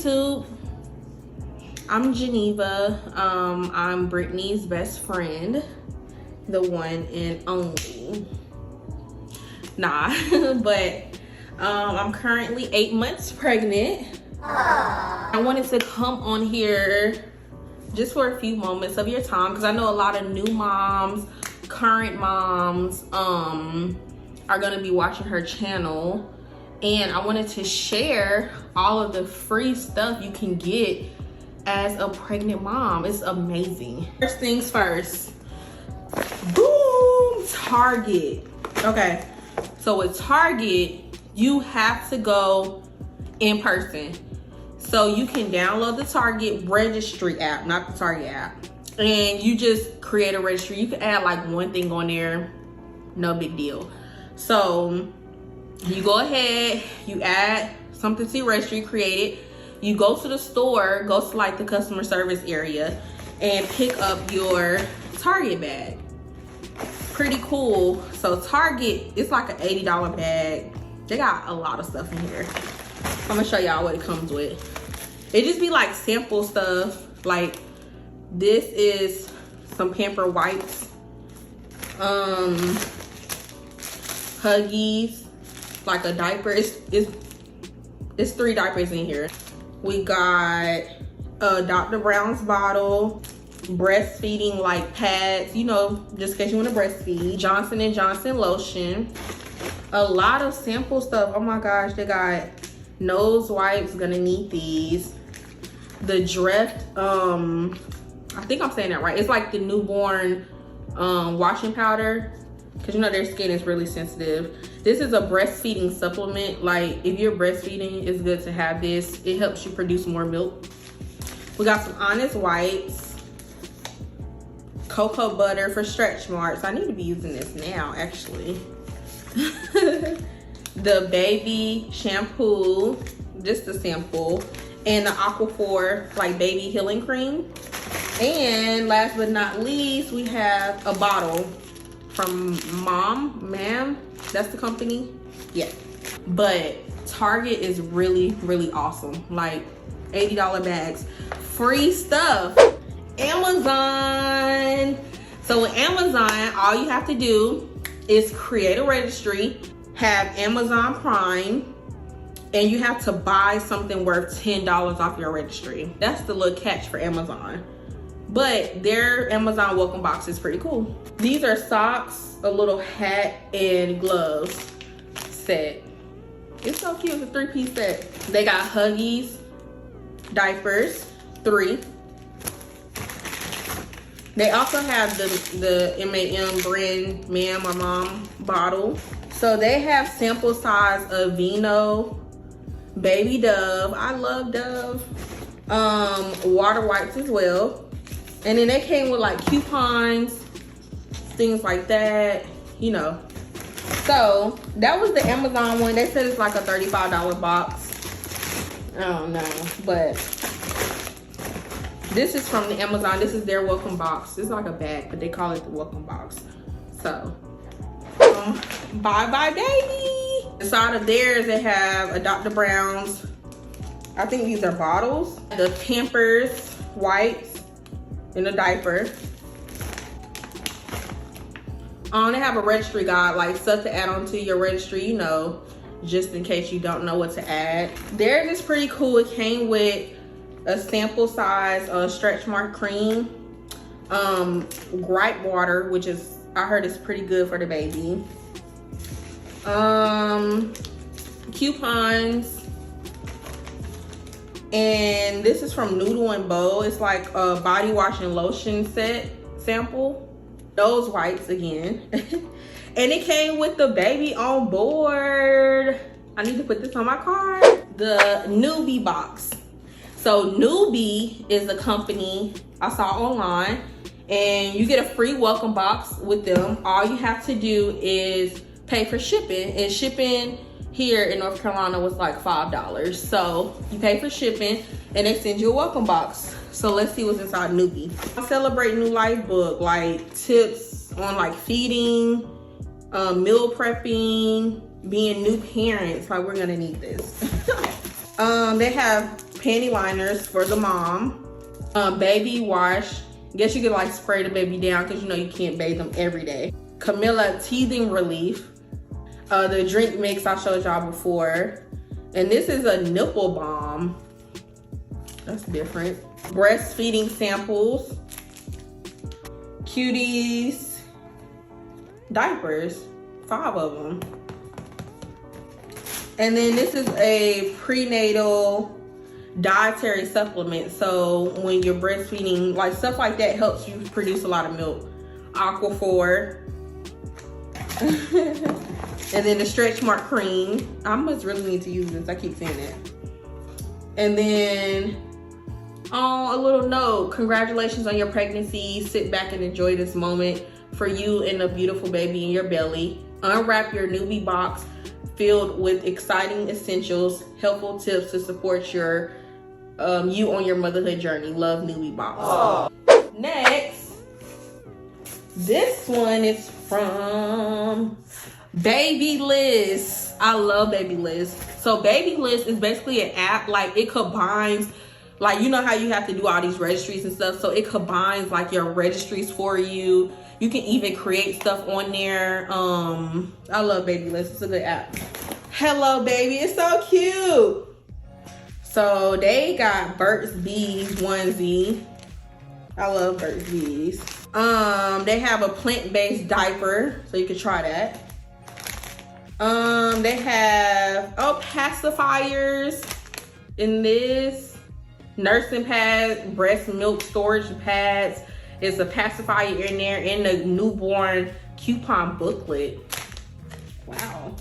YouTube. I'm Geneva. I'm Brittany's best friend, the one and only. Nah, but I'm currently 8 months pregnant. I wanted to come on here just for a few moments of your time because I know a lot of new moms, current moms are gonna be watching her channel, and I wanted to share all of the free stuff you can get as a pregnant mom. It's amazing. First things first, boom, Target. Okay, so with Target, you have to go in person. So you can download the Target registry app, not the Target app, and you just create a registry. You can add like one thing on there, no big deal. So you go ahead, you add something to your registry, create it. You go to the store, go to like the customer service area and pick up your Target bag. Pretty cool. So Target, it's like an $80 bag. They got a lot of stuff in here. I'm gonna show y'all what it comes with. It just be like sample stuff. Like this is some pamper wipes, Huggies, like a diaper. It's 3 diapers in here. We got a Dr. Brown's bottle, breastfeeding like pads, you know, just in case you want to breastfeed. Johnson & Johnson lotion. A lot of sample stuff. Oh my gosh, they got nose wipes, gonna need these. The Dreft, I think I'm saying that right. It's like the newborn washing powder, because you know their skin is really sensitive. This is a breastfeeding supplement. Like if you're breastfeeding, it's good to have this. It helps you produce more milk. We got some Honest wipes, cocoa butter for stretch marks. I need to be using this now, actually. The baby shampoo, just a sample, and the Aquaphor like baby healing cream. And last but not least, we have a bottle from Ma'am, that's the company. Yeah, but Target is really awesome. Like $80 bags, free stuff. Amazon. So with Amazon, all you have to do is create a registry, have Amazon Prime, and you have to buy something worth $10 off your registry. That's the little catch for Amazon. But their Amazon welcome box is pretty cool. These are socks, a little hat, and gloves set. It's so cute, it's a 3-piece set. They got Huggies, diapers, 3. They also have the MAM brand Ma'am or Mom bottle. So they have sample size of Vino, Baby Dove, I love Dove, water wipes as well. And then they came with like coupons, things like that, you know. So that was the Amazon one. They said it's like a $35 box. I don't know, but this is from the Amazon. This is their welcome box. It's like a bag, but they call it the welcome box. So, bye baby. Inside of theirs, they have a Dr. Brown's. I think these are bottles. The Pampers wipes in a diaper. They have a registry guide, like stuff to add on to your registry, you know, just in case you don't know what to add. Theirs is pretty cool. It came with a sample size stretch mark cream, gripe water, which is, I heard it's pretty good for the baby, coupons, and this is from Noodle and Bow. It's like a body wash and lotion set sample. Those wipes again. And it came with the baby on board. I need to put this on my card. The Newbie Box. So Newbie is a company I saw online, and you get a free welcome box with them. All you have to do is pay for shipping, and shipping here in North Carolina was like $5. So you pay for shipping and they send you a welcome box. So let's see what's inside Newbie. Celebrate New Life book, like tips on like feeding, meal prepping, being new parents. Like we're gonna need this. They have panty liners for the mom, baby wash. Guess you could like spray the baby down because you know you can't bathe them every day. Camilla teething relief. The drink mix I showed y'all before. And this is a nipple balm. That's different. Breastfeeding samples. Cuties. Diapers. 5 of them. And then this is a prenatal dietary supplement. So when you're breastfeeding, like stuff like that helps you produce a lot of milk. Aquaphor. And then the stretch mark cream. I must really need to use this. I keep saying that. And then, a little note. Congratulations on your pregnancy. Sit back and enjoy this moment for you and the beautiful baby in your belly. Unwrap your Newbie Box filled with exciting essentials, helpful tips to support your you on your motherhood journey. Love, Newbie Box. Aww. Next, this one is from Babylist. I love Babylist. So Babylist is basically an app. Like it combines, like you know how you have to do all these registries and stuff. So it combines like your registries for you. You can even create stuff on there. I love Babylist. It's a good app. Hello, baby. It's so cute. So they got Burt's Bees onesie. I love Burt's Bees. They have a plant-based diaper, so you can try that. They have pacifiers in this. Nursing pads, breast milk storage pads. It's a pacifier in there, and the newborn coupon booklet. Wow.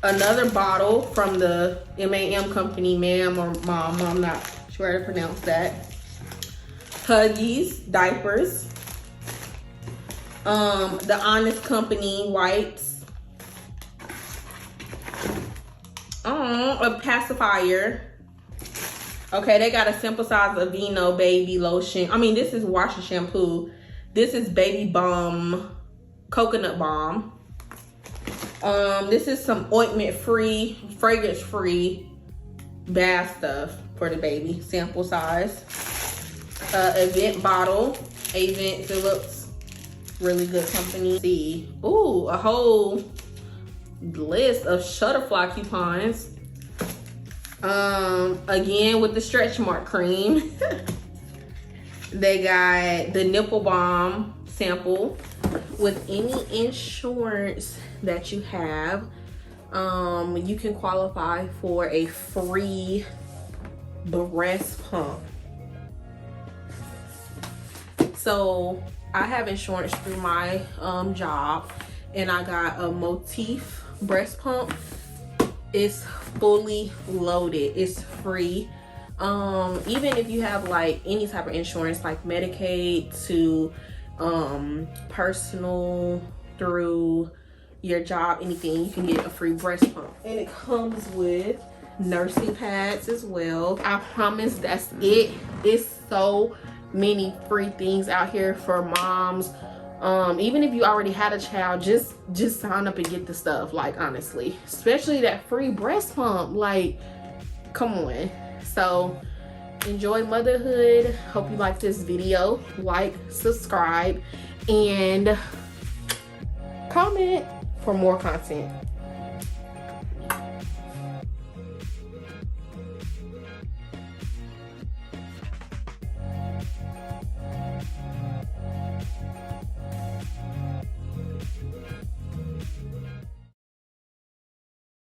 Another bottle from the MAM company, ma'am or mom. I'm not sure how to pronounce that. Huggies diapers. The Honest Company wipes. A pacifier. Okay, they got a simple size Aveeno baby lotion. I mean, this is wash and shampoo. This is baby balm, coconut balm. This is some ointment free, fragrance free bath stuff for the baby, sample size. Event bottle, Avent Phillips, really good company. See, ooh, a whole list of Shutterfly coupons. Again with the stretch mark cream. They got the nipple balm sample. With any insurance that you have, you can qualify for a free breast pump. So I have insurance through my job, and I got a Motif breast pump. It's fully loaded. It's free. Even if you have like any type of insurance, like Medicaid to personal through your job, anything, you can get a free breast pump. And it comes with nursing pads as well. I promise that's it. It's so many free things out here for moms. Even if you already had a child, just sign up and get the stuff. Like honestly, especially that free breast pump, like come on. So enjoy motherhood. Hope you like this video. Like, subscribe, and comment for more content.